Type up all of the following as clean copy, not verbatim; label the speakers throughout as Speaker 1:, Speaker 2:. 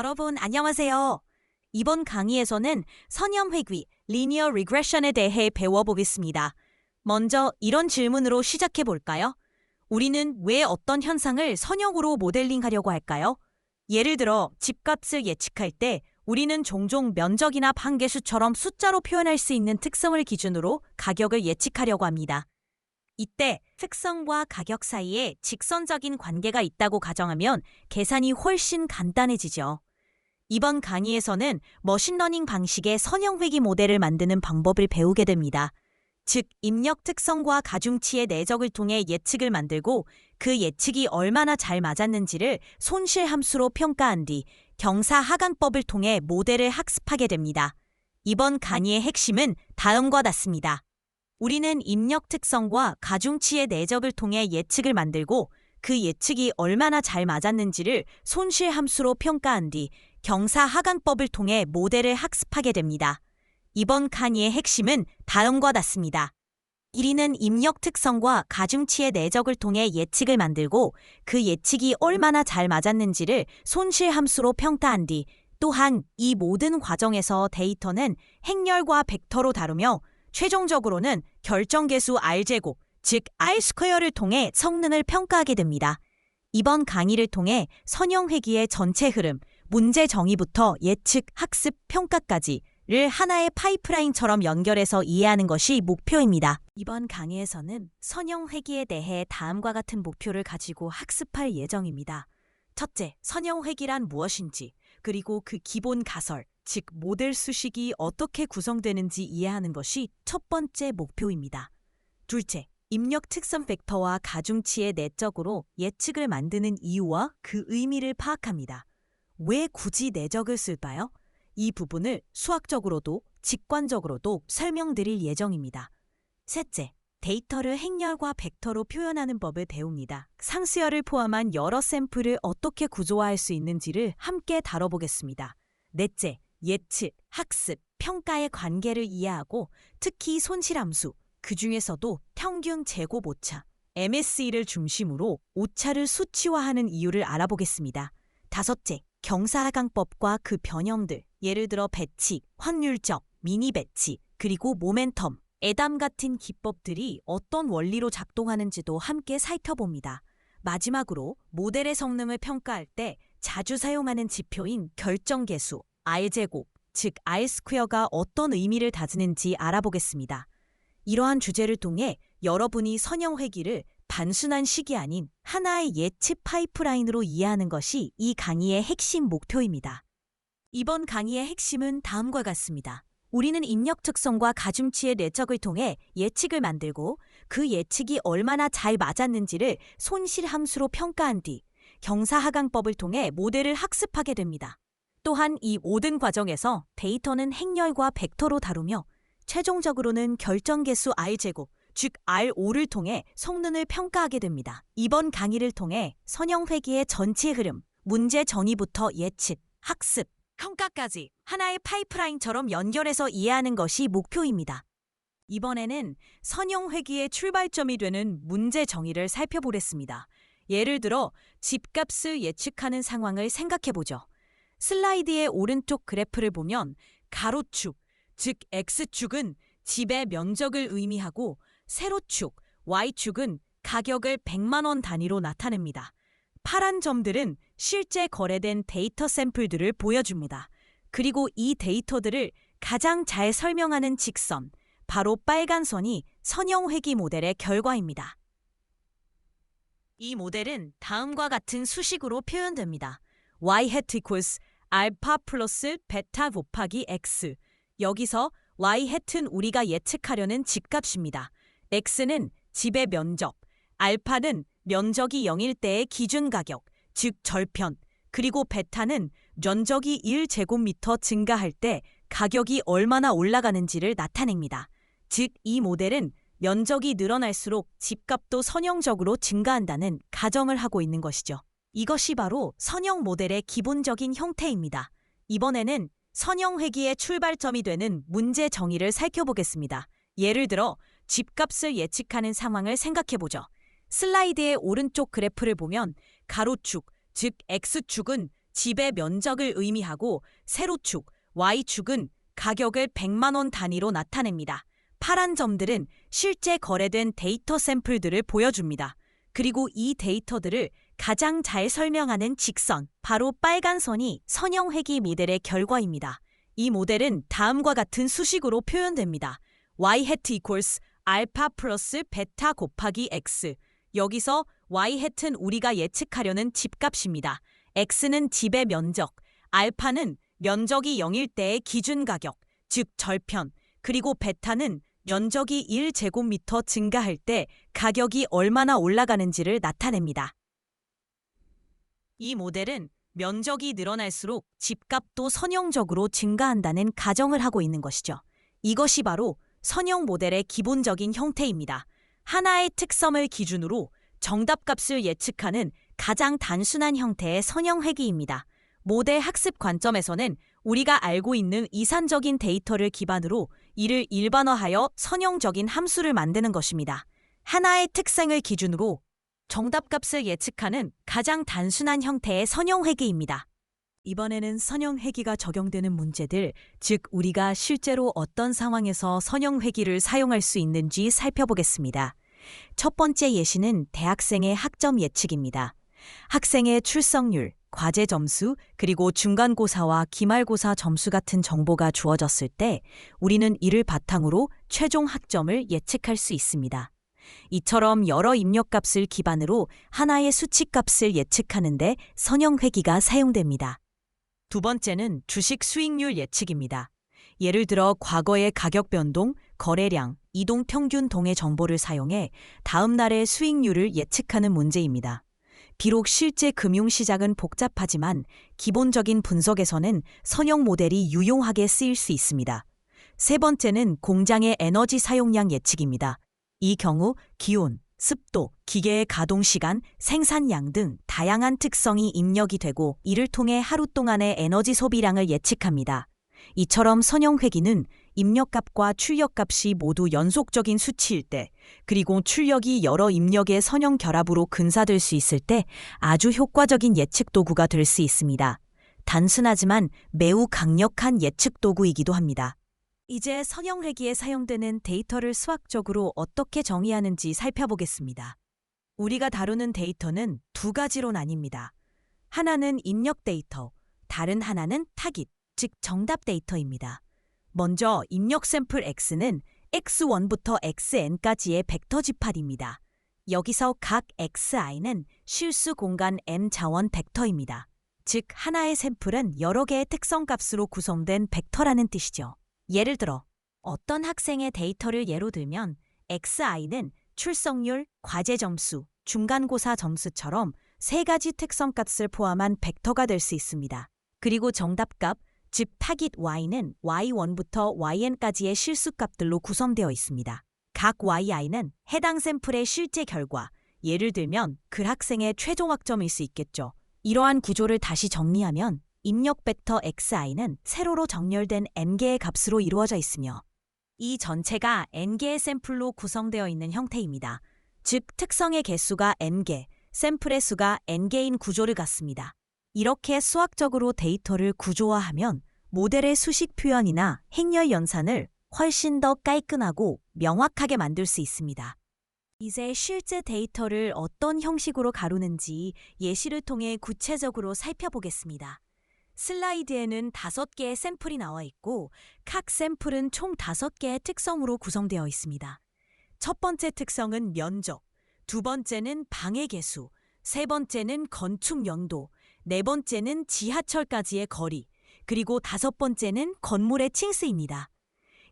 Speaker 1: 여러분 안녕하세요. 이번 강의에서는 선형회귀, linear regression에 대해 배워보겠습니다. 먼저 이런 질문으로 시작해 볼까요? 우리는 왜 어떤 현상을 선형으로 모델링하려고 할까요? 예를 들어 집값을 예측할 때 우리는 종종 면적이나 판개수처럼 숫자로 표현할 수 있는 특성을 기준으로 가격을 예측하려고 합니다. 이때 특성과 가격 사이에 직선적인 관계가 있다고 가정하면 계산이 훨씬 간단해지죠. 이번 강의에서는 머신러닝 방식의 선형회귀 모델을 만드는 방법을 배우게 됩니다. 즉, 입력 특성과 가중치의 내적을 통해 예측을 만들고 그 예측이 얼마나 잘 맞았는지를 손실 함수로 평가한 뒤 경사하강법을 통해 모델을 학습하게 됩니다. 이번 강의의 핵심은 다음과 같습니다. 우리는 입력 특성과 가중치의 내적을 통해 예측을 만들고 그 예측이 얼마나 잘 맞았는지를 손실 함수로 평가한 뒤 경사하강법을 통해 모델을 학습하게 됩니다. 이번 강의의 핵심은 다음과 같습니다. 1위는 입력 특성과 가중치의 내적을 통해 예측을 만들고 그 예측이 얼마나 잘 맞았는지를 손실 함수로 평가한 뒤 또한 이 모든 과정에서 데이터는 행렬과 벡터로 다루며 최종적으로는 결정계수 R제곱, 즉 R 스퀘어를 통해 성능을 평가하게 됩니다. 이번 강의를 통해 선형회귀의 전체 흐름, 문제 정의부터 예측, 학습, 평가까지를 하나의 파이프라인처럼 연결해서 이해하는 것이 목표입니다. 이번 강의에서는 선형회귀에 대해 다음과 같은 목표를 가지고 학습할 예정입니다. 첫째, 선형회귀란 무엇인지, 그리고 그 기본 가설, 즉 모델 수식이 어떻게 구성되는지 이해하는 것이 첫 번째 목표입니다. 둘째, 입력 특성 벡터와 가중치의 내적으로 예측을 만드는 이유와 그 의미를 파악합니다. 왜 굳이 내적을 쓸까요? 이 부분을 수학적으로도 직관적으로도 설명드릴 예정입니다. 셋째, 데이터를 행렬과 벡터로 표현하는 법을 배웁니다. 상수열을 포함한 여러 샘플을 어떻게 구조화할 수 있는지를 함께 다뤄보겠습니다. 넷째, 예측, 학습, 평가의 관계를 이해하고 특히 손실함수, 그 중에서도 평균 제곱 오차, MSE를 중심으로 오차를 수치화하는 이유를 알아보겠습니다. 다섯째, 경사하강법과 그 변형들, 예를 들어 배치, 확률적, 미니 배치, 그리고 모멘텀, 애담 같은 기법들이 어떤 원리로 작동하는지도 함께 살펴봅니다. 마지막으로 모델의 성능을 평가할 때 자주 사용하는 지표인 결정계수, R제곱, 즉 R스퀘어가 어떤 의미를 다지는지 알아보겠습니다. 이러한 주제를 통해 여러분이 선형회귀를 단순한 식이 아닌 하나의 예측 파이프라인으로 이해하는 것이 이 강의의 핵심 목표입니다. 이번 강의의 핵심은 다음과 같습니다. 우리는 입력 특성과 가중치의 내적을 통해 예측을 만들고 그 예측이 얼마나 잘 맞았는지를 손실 함수로 평가한 뒤 경사하강법을 통해 모델을 학습하게 됩니다. 또한 이 모든 과정에서 데이터는 행렬과 벡터로 다루며 최종적으로는 결정계수 R제곱, 즉 R5를 통해 성능을 평가하게 됩니다. 이번 강의를 통해 선형회귀의 전체 흐름, 문제 정의부터 예측, 학습, 평가까지 하나의 파이프라인처럼 연결해서 이해하는 것이 목표입니다. 이번에는 선형회귀의 출발점이 되는 문제 정의를 살펴보겠습니다. 예를 들어 집값을 예측하는 상황을 생각해보죠. 슬라이드의 오른쪽 그래프를 보면 가로축, 즉 X축은 집의 면적을 의미하고 세로축, Y축은 가격을 100만 원 단위로 나타냅니다. 파란 점들은 실제 거래된 데이터 샘플들을 보여줍니다. 그리고 이 데이터들을 가장 잘 설명하는 직선, 바로 빨간 선이 선형회귀 모델의 결과입니다. 이 모델은 다음과 같은 수식으로 표현됩니다. y hat equals 알파 플러스 베타 곱하기 x. 여기서 y hat은 우리가 예측하려는 집값입니다. x는 집의 면적, 알파는 면적이 0일 때의 기준 가격, 즉 절편, 그리고 베타는 면적이 1제곱미터 증가할 때 가격이 얼마나 올라가는지를 나타냅니다. 즉, 이 모델은 면적이 늘어날수록 집값도 선형적으로 증가한다는 가정을 하고 있는 것이죠. 이것이 바로 선형 모델의 기본적인 형태입니다. 이번에는 선형회귀의 출발점이 되는 문제 정의를 살펴보겠습니다. 예를 들어 집값을 예측하는 상황을 생각해보죠. 슬라이드의 오른쪽 그래프를 보면 가로축, 즉 X축은 집의 면적을 의미하고 세로축, Y축은 가격을 100만 원 단위로 나타냅니다. 파란 점들은 실제 거래된 데이터 샘플들을 보여줍니다. 그리고 이 데이터들을 가장 잘 설명하는 직선, 바로 빨간 선이 선형 회귀 모델의 결과입니다. 이 모델은 다음과 같은 수식으로 표현됩니다. y hat equals 알파 플러스 베타 곱하기 x. 여기서 y hat은 우리가 예측하려는 집값입니다. x는 집의 면적, 알파는 면적이 0일 때의 기준 가격, 즉 절편, 그리고 베타는 면적이 1제곱미터 증가할 때 가격이 얼마나 올라가는지를 나타냅니다. 이 모델은 면적이 늘어날수록 집값도 선형적으로 증가한다는 가정을 하고 있는 것이죠. 이것이 바로 선형 모델의 기본적인 형태입니다. 하나의 특성을 기준으로 정답값을 예측하는 가장 단순한 형태의 선형 회귀입니다. 모델 학습 관점에서는 우리가 알고 있는 이산적인 데이터를 기반으로 이를 일반화하여 선형적인 함수를 만드는 것입니다. 하나의 특성을 기준으로 정답값을 예측하는 가장 단순한 형태의 선형 회귀입니다. 이번에는 선형 회귀가 적용되는 문제들, 즉 우리가 실제로 어떤 상황에서 선형 회귀를 사용할 수 있는지 살펴보겠습니다. 첫 번째 예시는 대학생의 학점 예측입니다. 학생의 출석률, 과제 점수, 그리고 중간고사와 기말고사 점수 같은 정보가 주어졌을 때 우리는 이를 바탕으로 최종 학점을 예측할 수 있습니다. 이처럼 여러 입력값을 기반으로 하나의 수치값을 예측하는데 선형 회귀가 사용됩니다. 두 번째는 주식 수익률 예측입니다. 예를 들어 과거의 가격 변동, 거래량, 이동 평균 동의 정보를 사용해 다음 날의 수익률을 예측하는 문제입니다. 비록 실제 금융시장은 복잡하지만 기본적인 분석에서는 선형 모델이 유용하게 쓰일 수 있습니다. 세 번째는 공장의 에너지 사용량 예측입니다. 이 경우 기온, 습도, 기계의 가동 시간, 생산량 등 다양한 특성이 입력이 되고 이를 통해 하루 동안의 에너지 소비량을 예측합니다. 이처럼 선형 회귀는 입력값과 출력값이 모두 연속적인 수치일 때, 그리고 출력이 여러 입력의 선형 결합으로 근사될 수 있을 때 아주 효과적인 예측 도구가 될 수 있습니다. 단순하지만 매우 강력한 예측 도구이기도 합니다. 이제 선형 회귀에 사용되는 데이터를 수학적으로 어떻게 정의하는지 살펴보겠습니다. 우리가 다루는 데이터는 두 가지로 나뉩니다. 하나는 입력 데이터, 다른 하나는 타깃, 즉 정답 데이터입니다. 먼저 입력 샘플 X는 X1부터 XN까지의 벡터 지팔입니다. 여기서 각 XI는 실수 공간 M 자원 벡터입니다. 즉 하나의 샘플은 여러 개의 특성값으로 구성된 벡터라는 뜻이죠. 예를 들어 어떤 학생의 데이터를 예로 들면 XI는 출석률, 과제 점수, 중간고사 점수처럼 세 가지 특성값을 포함한 벡터가 될 수 있습니다. 그리고 정답값, 즉 타깃 Y는 Y1부터 YN까지의 실수값들로 구성되어 있습니다. 각 YI는 해당 샘플의 실제 결과, 예를 들면 그 학생의 최종 학점일 수 있겠죠. 이러한 구조를 다시 정리하면 입력 벡터 XI는 세로로 정렬된 n개의 값으로 이루어져 있으며 이 전체가 n개의 샘플로 구성되어 있는 형태입니다. 즉 특성의 개수가 n개, 샘플의 수가 n개인 구조를 갖습니다. 이렇게 수학적으로 데이터를 구조화하면 모델의 수식 표현이나 행렬 연산을 훨씬 더 깔끔하고 명확하게 만들 수 있습니다. 이제 실제 데이터를 어떤 형식으로 가루는지 예시를 통해 구체적으로 살펴보겠습니다. 슬라이드에는 5개의 샘플이 나와 있고 각 샘플은 총 5개의 특성으로 구성되어 있습니다. 첫 번째 특성은 면적, 두 번째는 방해 개수, 세 번째는 건축 연도, 네 번째는 지하철까지의 거리, 그리고 다섯 번째는 건물의 층수입니다.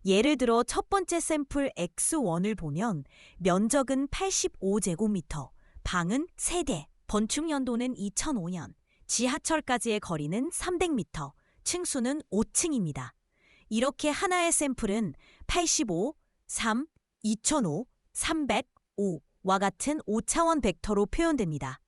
Speaker 1: 예를 들어 첫 번째 샘플 X1을 보면 면적은 85제곱미터, 방은 3대, 건축 연도는 2005년, 지하철까지의 거리는 300m, 층수는 5층입니다. 이렇게 하나의 샘플은 85, 3, 2005, 300, 5와 같은 5차원 벡터로 표현됩니다.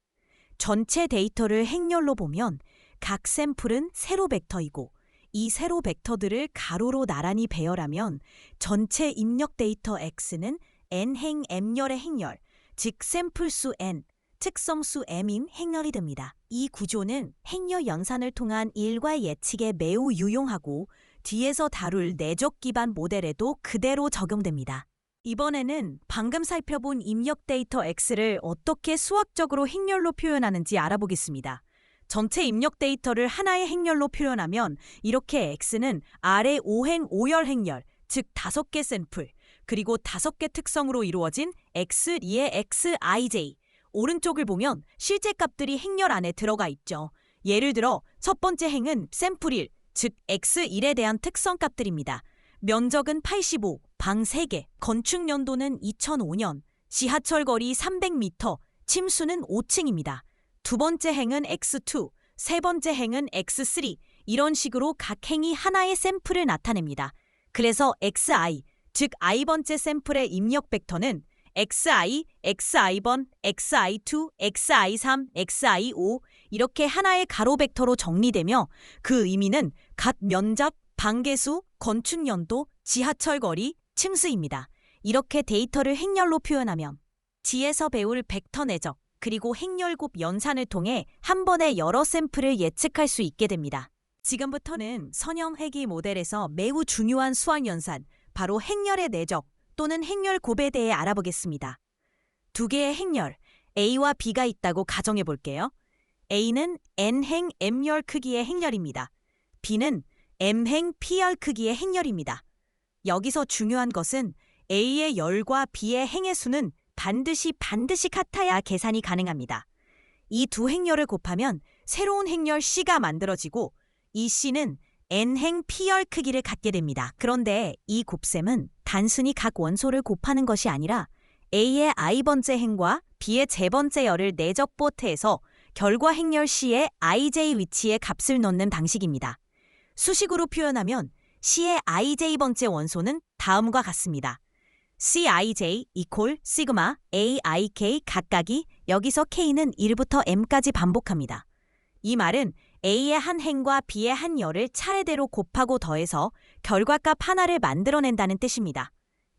Speaker 1: 전체 데이터를 행렬로 보면 각 샘플은 세로 벡터이고 이 세로 벡터들을 가로로 나란히 배열하면 전체 입력 데이터 X는 n행 m열의 행렬, 즉 샘플수 n, 특성수 m인 행렬이 됩니다. 이 구조는 행렬 연산을 통한 일괄 예측에 매우 유용하고 뒤에서 다룰 내적 기반 모델에도 그대로 적용됩니다. 이번에는 방금 살펴본 입력 데이터 X를 어떻게 수학적으로 행렬로 표현하는지 알아보겠습니다. 전체 입력 데이터를 하나의 행렬로 표현하면 이렇게 X는 아래 5행 5열 행렬, 즉 5개 샘플, 그리고 5개 특성으로 이루어진 X2의 Xij, 오른쪽을 보면 실제 값들이 행렬 안에 들어가 있죠. 예를 들어 첫 번째 행은 샘플 1, 즉 X1에 대한 특성 값들입니다. 면적은 85, 방 3개, 건축 연도는 2005년, 지하철 거리 300m, 침수는 5층입니다. 두 번째 행은 X2, 세 번째 행은 X3, 이런 식으로 각 행이 하나의 샘플을 나타냅니다. 그래서 XI, 즉 i번째 샘플의 입력 벡터는 XI, XI번, XI2, XI3, XI5 이렇게 하나의 가로 벡터로 정리되며 그 의미는 각 면적, 방개수, 건축 연도, 지하철 거리, 층수입니다. 이렇게 데이터를 행렬로 표현하면 뒤에서 배울 벡터 내적, 그리고 행렬곱 연산을 통해 한 번에 여러 샘플을 예측할 수 있게 됩니다. 지금부터는 선형 회귀 모델에서 매우 중요한 수학 연산, 바로 행렬의 내적 또는 행렬곱에 대해 알아보겠습니다. 두 개의 행렬, A와 B가 있다고 가정해 볼게요. A는 N행 M열 크기의 행렬입니다. B는 M행 P열 크기의 행렬입니다. 여기서 중요한 것은 A의 열과 B의 행의 수는 반드시 같아야 계산이 가능합니다. 이 두 행렬을 곱하면 새로운 행렬 C가 만들어지고 이 C는 N행 P열 크기를 갖게 됩니다. 그런데 이 곱셈은 단순히 각 원소를 곱하는 것이 아니라 A의 i번째 행과 B의 j번째 열을 내적 보트해서 결과 행렬 C의 ij 위치에 값을 넣는 방식입니다. 수식으로 표현하면 C의 ij번째 원소는 다음과 같습니다. Cij equal 시그마 aik 각각이 여기서 k는 1부터 m까지 반복합니다. 이 말은 A의 한 행과 B의 한 열을 차례대로 곱하고 더해서 결과값 하나를 만들어낸다는 뜻입니다.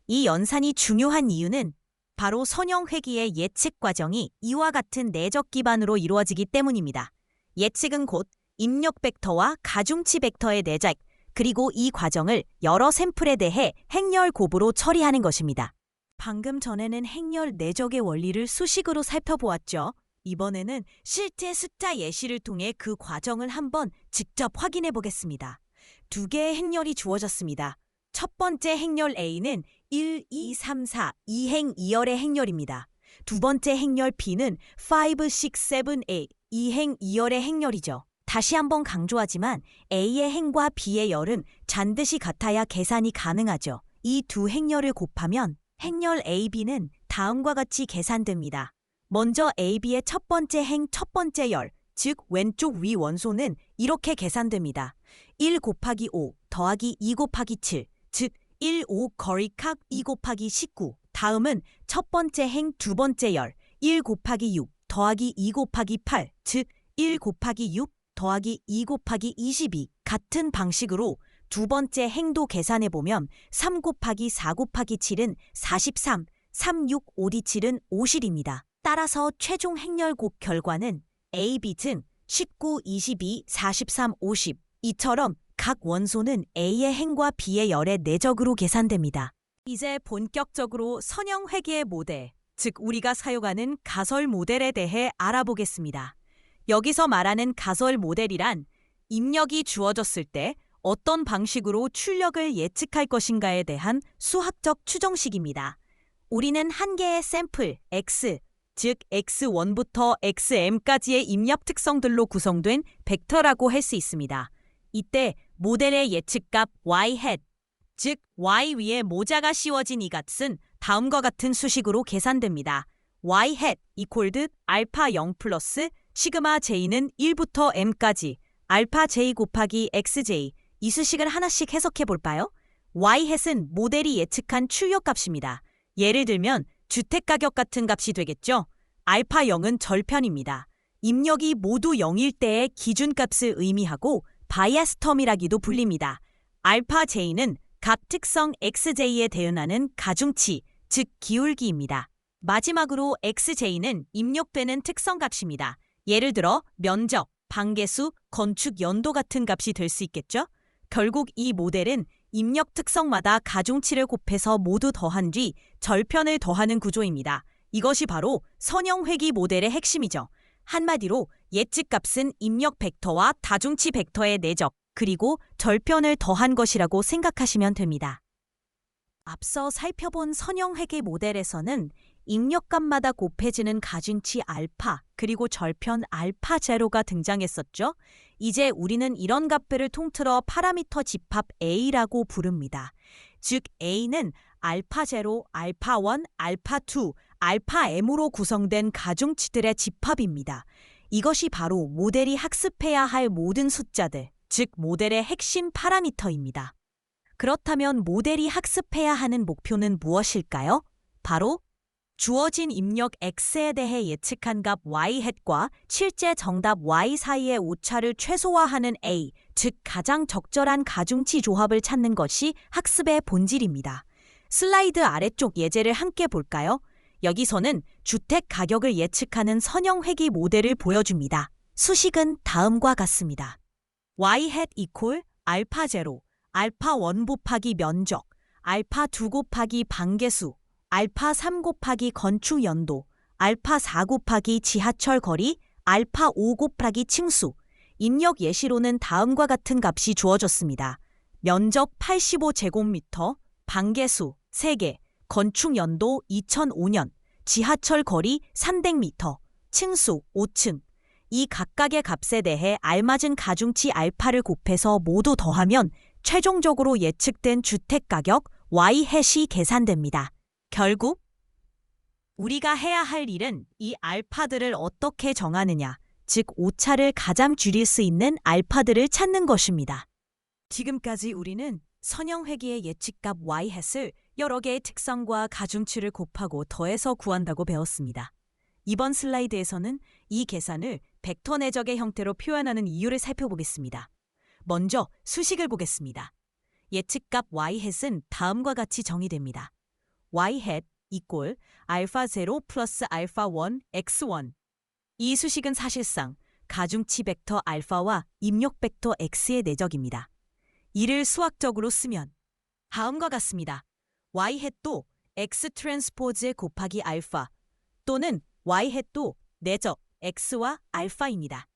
Speaker 1: 이 연산이 중요한 이유는 바로 선형 회귀의 예측 과정이 이와 같은 내적 기반으로 이루어지기 때문입니다. 예측은 곧 입력 벡터와 가중치 벡터의 내적, 그리고 이 과정을 여러 샘플에 대해 행렬 곱으로 처리하는 것입니다. 방금 전에는 행렬 내적의 원리를 수식으로 살펴보았죠. 이번에는 실제 숫자 예시를 통해 그 과정을 한번 직접 확인해 보겠습니다. 두 개의 행렬이 주어졌습니다. 첫 번째 행렬 A는 1, 2, 3, 4, 2행 2열의 행렬입니다. 두 번째 행렬 B는 5, 6, 7, 8, 2행 2열의 행렬이죠. 다시 한번 강조하지만 A의 행과 B의 열은 반드시 같아야 계산이 가능하죠. 이 두 행렬을 곱하면 행렬 AB는 다음과 같이 계산됩니다. 먼저 AB의 첫 번째 행 첫 번째 열, 즉 왼쪽 위 원소는 이렇게 계산됩니다. 1 곱하기 5 더하기 2 곱하기 7, 즉 1, 5 거리각 2 곱하기 19. 다음은 첫 번째 행 두 번째 열, 1 곱하기 6 더하기 2 곱하기 8, 즉 1 곱하기 6 더하기 2 곱하기 22. 같은 방식으로 두 번째 행도 계산해보면 3 곱하기 4 곱하기 7은 43, 3, 6, 5D7은 50입니다. 따라서 최종 행렬 곱 결과는 A, B 등 19, 22, 43, 50. 이처럼 각 원소는 A의 행과 B의 열의 내적으로 계산됩니다. 이제 본격적으로 선형 회귀의 모델, 즉 우리가 사용하는 가설 모델에 대해 알아보겠습니다. 여기서 말하는 가설 모델이란 입력이 주어졌을 때 어떤 방식으로 출력을 예측할 것인가에 대한 수학적 추정식입니다. 우리는 한 개의 샘플 X, 즉 X1부터 XM까지의 입력 특성들로 구성된 벡터라고 할 수 있습니다. 이때 모델의 예측값 y hat, 즉 y 위에 모자가 씌워진 이 값은 다음과 같은 수식으로 계산됩니다. y hat equal 알파 0 플러스 시그마 j는 1부터 m까지 알파 j 곱하기 xj. 이 수식을 하나씩 해석해 볼까요? y hat은 모델이 예측한 출력값입니다. 예를 들면 주택가격 같은 값이 되겠죠. 알파 0은 절편입니다. 입력이 모두 0일 때의 기준값을 의미하고 바이아스 텀이라기도 불립니다. 알파 j는 각 특성 xj에 대응하는 가중치, 즉 기울기입니다. 마지막으로 xj는 입력되는 특성값입니다. 예를 들어 면적, 방개수, 건축 연도 같은 값이 될 수 있겠죠? 결국 이 모델은 입력 특성마다 가중치를 곱해서 모두 더한 뒤 절편을 더하는 구조입니다. 이것이 바로 선형회귀 모델의 핵심이죠. 한마디로 예측값은 입력 벡터와 다중치 벡터의 내적, 그리고 절편을 더한 것이라고 생각하시면 됩니다. 앞서 살펴본 선형회귀 모델에서는 입력값마다 곱해지는 가중치 알파, 그리고 절편 알파 제로가 등장했었죠. 이제 우리는 이런 값들을 통틀어 파라미터 집합 A라고 부릅니다. 즉 A는 알파 제로, 알파 1, 알파 2, 알파 M으로 구성된 가중치들의 집합입니다. 이것이 바로 모델이 학습해야 할 모든 숫자들, 즉 모델의 핵심 파라미터입니다. 그렇다면 모델이 학습해야 하는 목표는 무엇일까요? 바로 주어진 입력 x에 대해 예측한 값 y-과 실제 정답 y 사이의 오차를 최소화하는 a, 즉 가장 적절한 가중치 조합을 찾는 것이 학습의 본질입니다. 슬라이드 아래쪽 예제를 함께 볼까요? 여기서는 주택 가격을 예측하는 선형회귀 모델을 보여줍니다. 수식은 다음과 같습니다. y-hat equal 알파 제로, 알파 1 곱하기 면적, 알파 2 곱하기 방개수, 알파 3 곱하기 건축 연도, 알파 4 곱하기 지하철 거리, 알파 5 곱하기 층수. 입력 예시로는 다음과 같은 값이 주어졌습니다. 면적 85제곱미터, 방개수 3개, 건축 연도 2005년, 지하철 거리 300m, 층수 5층. 이 각각의 값에 대해 알맞은 가중치 알파를 곱해서 모두 더하면 최종적으로 예측된 주택가격 y-hat이 계산됩니다. 결국 우리가 해야 할 일은 이 알파들을 어떻게 정하느냐, 즉 오차를 가장 줄일 수 있는 알파들을 찾는 것입니다. 지금까지 우리는 선형회귀의 예측값 y-hat을 여러 개의 특성과 가중치를 곱하고 더해서 구한다고 배웠습니다. 이번 슬라이드에서는 이 계산을 벡터 내적의 형태로 표현하는 이유를 살펴보겠습니다. 먼저 수식을 보겠습니다. 예측값 y-hat은 다음과 같이 정의됩니다. y-hat equal 알파 0 플러스 알파 1 x1. 이 수식은 사실상 가중치 벡터 알파와 입력 벡터 x의 내적입니다. 이를 수학적으로 쓰면 다음과 같습니다. y-hat도 x 트랜스포즈의 곱하기 알파 또는 y-hat도 내적 x와 알파입니다.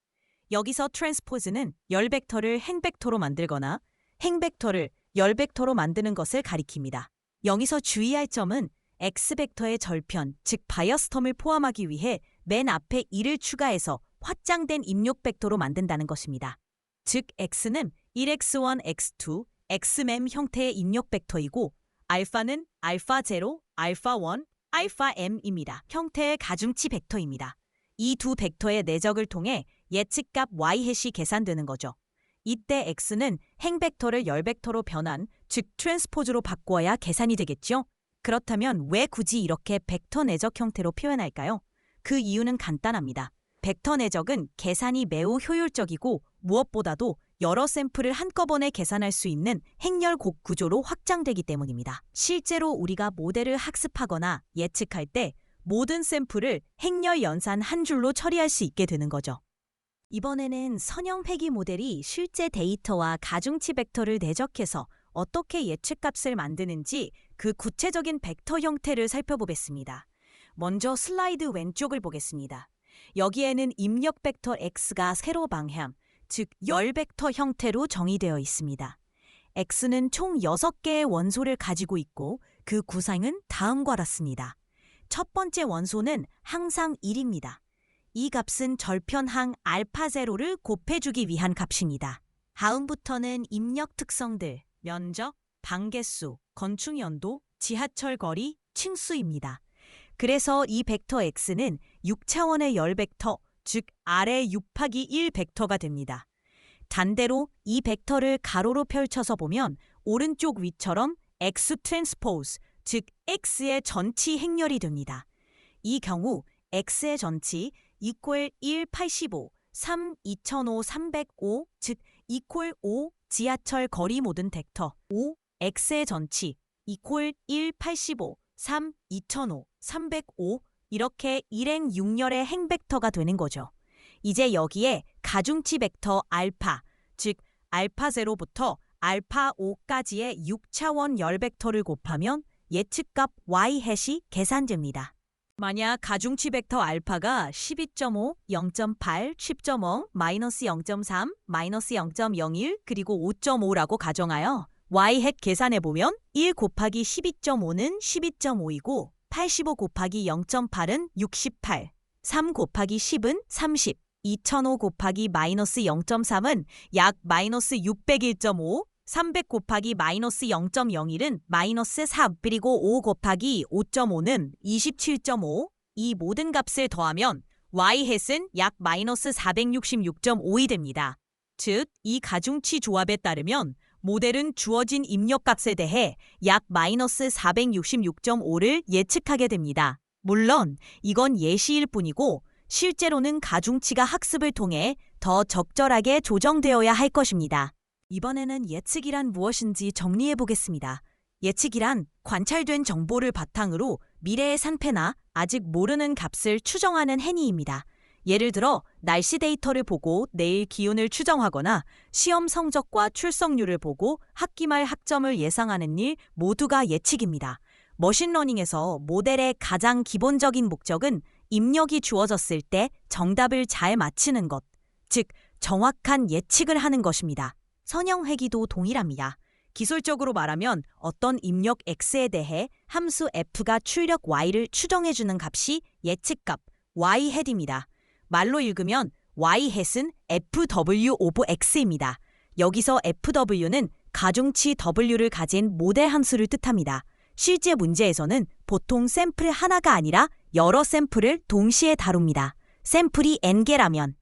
Speaker 1: 여기서 트랜스포즈는 열 벡터를 행 벡터로 만들거나 행 벡터를 열 벡터로 만드는 것을 가리킵니다. 여기서 주의할 점은 x 벡터의 절편, 즉 바이어스 텀을 포함하기 위해 맨 앞에 1을 추가해서 확장된 입력 벡터로 만든다는 것입니다. 즉 x는 1x1, x2, xmem 형태의 입력 벡터이고 알파는 알파 0, 알파 1, 알파 m입니다. 형태의 가중치 벡터입니다. 이 두 벡터의 내적을 통해 예측값 y-hat이 계산되는 거죠. 이때 x는 행 벡터를 열 벡터로 변한, 즉 트랜스포즈로 바꾸어야 계산이 되겠죠? 그렇다면 왜 굳이 이렇게 벡터 내적 형태로 표현할까요? 그 이유는 간단합니다. 벡터 내적은 계산이 매우 효율적이고 무엇보다도 여러 샘플을 한꺼번에 계산할 수 있는 행렬곡 구조로 확장되기 때문입니다. 실제로 우리가 모델을 학습하거나 예측할 때 모든 샘플을 행렬 연산 한 줄로 처리할 수 있게 되는 거죠. 이번에는 선형회귀 모델이 실제 데이터와 가중치 벡터를 내적해서 어떻게 예측값을 만드는지 그 구체적인 벡터 형태를 살펴보겠습니다. 먼저 슬라이드 왼쪽을 보겠습니다. 여기에는 입력 벡터 x가 세로 방향, 즉 열 벡터 형태로 정의되어 있습니다. x는 총 6개의 원소를 가지고 있고 그 구상은 다음과 같습니다. 첫 번째 원소는 항상 1입니다. 이 값은 절편항 알파 제로를 곱해주기 위한 값입니다. 다음부터는 입력 특성들, 면적, 방개수, 건축 연도, 지하철 거리, 층수입니다. 그래서 이 벡터 x는 6차원의 열 벡터, 즉 아래 6×1 벡터가 됩니다. 반대로 이 벡터를 가로로 펼쳐서 보면 오른쪽 위처럼 x 트랜스포즈, 즉 x의 전치 행렬이 됩니다. 이 경우 x의 전치 equal 1, 85, 3, 2005, 305, 즉 equal 5 지하철 거리 모든 벡터 5, x의 전치 equal 1, 85, 3, 2005, 305 이렇게 일행 6열의 행 벡터가 되는 거죠. 이제 여기에 가중치 벡터 알파, 즉 알파 0부터 알파 5까지의 6차원 열 벡터를 곱하면 예측값 y 햇이 계산됩니다. 만약 가중치 벡터 알파가 12.5, 0.8, 10.5, 마이너스 0.3, 마이너스 0.01, 그리고 5.5라고 가정하여 y 햇 계산해보면 1 곱하기 12.5는 12.5이고 85 곱하기 0.8은 68, 3 곱하기 10은 30, 2005 곱하기 마이너스 0.3은 약 마이너스 601.5, 300 곱하기 마이너스 0.01은 마이너스 3, 그리고 5 곱하기 5.5는 27.5. 이 모든 값을 더하면 y-햇은 약 마이너스 466.5이 됩니다. 즉, 이 가중치 조합에 따르면 모델은 주어진 입력값에 대해 약 마이너스 466.5를 예측하게 됩니다. 물론 이건 예시일 뿐이고 실제로는 가중치가 학습을 통해 더 적절하게 조정되어야 할 것입니다. 이번에는 예측이란 무엇인지 정리해 보겠습니다. 예측이란 관찰된 정보를 바탕으로 미래의 상태나 아직 모르는 값을 추정하는 행위입니다. 예를 들어 날씨 데이터를 보고 내일 기온을 추정하거나 시험 성적과 출석률을 보고 학기 말 학점을 예상하는 일 모두가 예측입니다. 머신러닝에서 모델의 가장 기본적인 목적은 입력이 주어졌을 때 정답을 잘 맞히는 것, 즉 정확한 예측을 하는 것입니다. 선형회귀도 동일합니다. 기술적으로 말하면 어떤 입력 x에 대해 함수 f가 출력 y를 추정해주는 값이 예측값 y-햇입니다. 말로 읽으면 y-햇은 fw 오브 x입니다. 여기서 fw는 가중치 w를 가진 모델 함수를 뜻합니다. 실제 문제에서는 보통 샘플 하나가 아니라 여러 샘플을 동시에 다룹니다. 샘플이 n개라면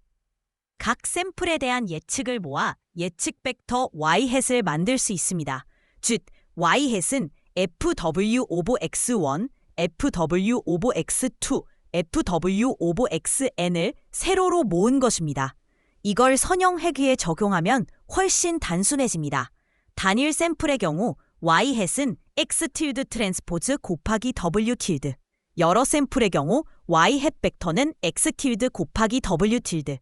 Speaker 1: 각 샘플에 대한 예측을 모아 예측 벡터 y-햇을 만들 수 있습니다. 즉, y-햇은 fw 오브 x1, fw 오브 x2, fw 오브 xn을 세로로 모은 것입니다. 이걸 선형회귀에 적용하면 훨씬 단순해집니다. 단일 샘플의 경우 y-햇은 x 틸드 트랜스포즈 곱하기 w 틸드, 여러 샘플의 경우 y-햇 벡터는 x 틸드 곱하기 w 틸드.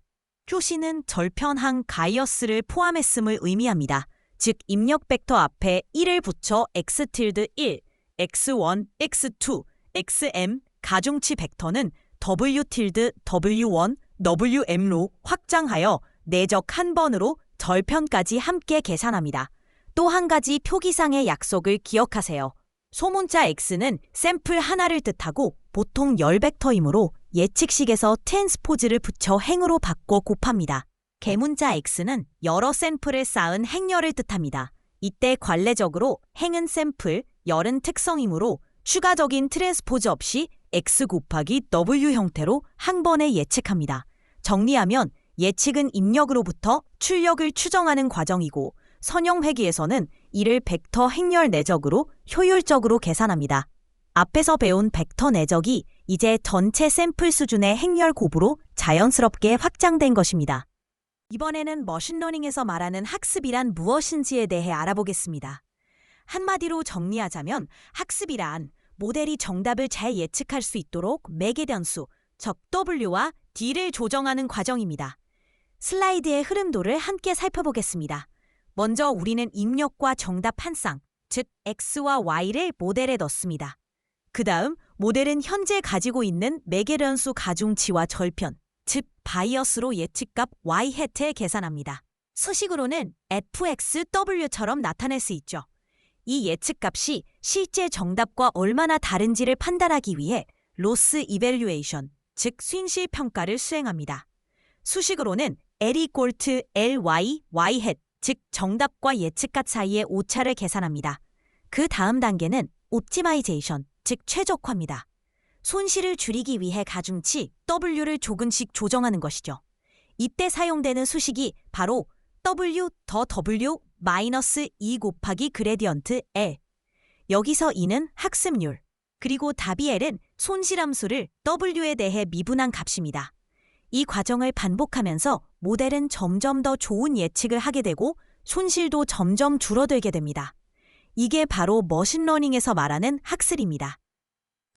Speaker 1: 표시는 절편항 가이어스를 포함했음을 의미합니다. 즉 입력 벡터 앞에 1을 붙여 x 틸드 1, x1, x2, xm 가중치 벡터는 w 틸드 w1, wm로 확장하여 내적 한 번으로 절편까지 함께 계산합니다. 또 한 가지 표기상의 약속을 기억하세요. 소문자 x는 샘플 하나를 뜻하고 보통 열 벡터이므로 예측식에서 트랜스포즈를 붙여 행으로 바꿔 곱합니다. 개문자 x는 여러 샘플을 쌓은 행열을 뜻합니다. 이때 관례적으로 행은 샘플, 열은 특성이므로 추가적인 트랜스포즈 없이 x 곱하기 w 형태로 한 번에 예측합니다. 정리하면 예측은 입력으로부터 출력을 추정하는 과정이고 선형회귀에서는 이를 벡터 행열 내적으로 효율적으로 계산합니다. 앞에서 배운 벡터 내적이 이제 전체 샘플 수준의 행열 곱으로 자연스럽게 확장된 것입니다. 이번에는 머신러닝에서 말하는 학습이란 무엇인지에 대해 알아보겠습니다. 한마디로 정리하자면 학습이란 모델이 정답을 잘 예측할 수 있도록 매개 변수, 즉 W와 D를 조정하는 과정입니다. 슬라이드의 흐름도를 함께 살펴보겠습니다. 먼저 우리는 입력과 정답 한 쌍, 즉 X와 Y를 모델에 넣습니다. 그 다음 모델은 현재 가지고 있는 매개 변수 가중치와 절편, 즉 바이어스로 예측값 y-햇을 계산합니다. 수식으로는 fxw처럼 나타낼 수 있죠. 이 예측값이 실제 정답과 얼마나 다른지를 판단하기 위해 로스 이밸류에이션, 즉 순실 평가를 수행합니다. 수식으로는 L=ly y-햇, 즉 정답과 예측값 사이의 오차를 계산합니다. 그 다음 단계는 옵티마이제이션, 즉 최적화입니다. 손실을 줄이기 위해 가중치 W를 조금씩 조정하는 것이죠. 이때 사용되는 수식이 바로 W 더 W 마이너스 2 곱하기 그레디언트 L. 여기서 E는 학습률, 그리고 답이 L은 손실함수를 W에 대해 미분한 값입니다. 이 과정을 반복하면서 모델은 점점 더 좋은 예측을 하게 되고 손실도 점점 줄어들게 됩니다. 이게 바로 머신러닝에서 말하는 학습입니다.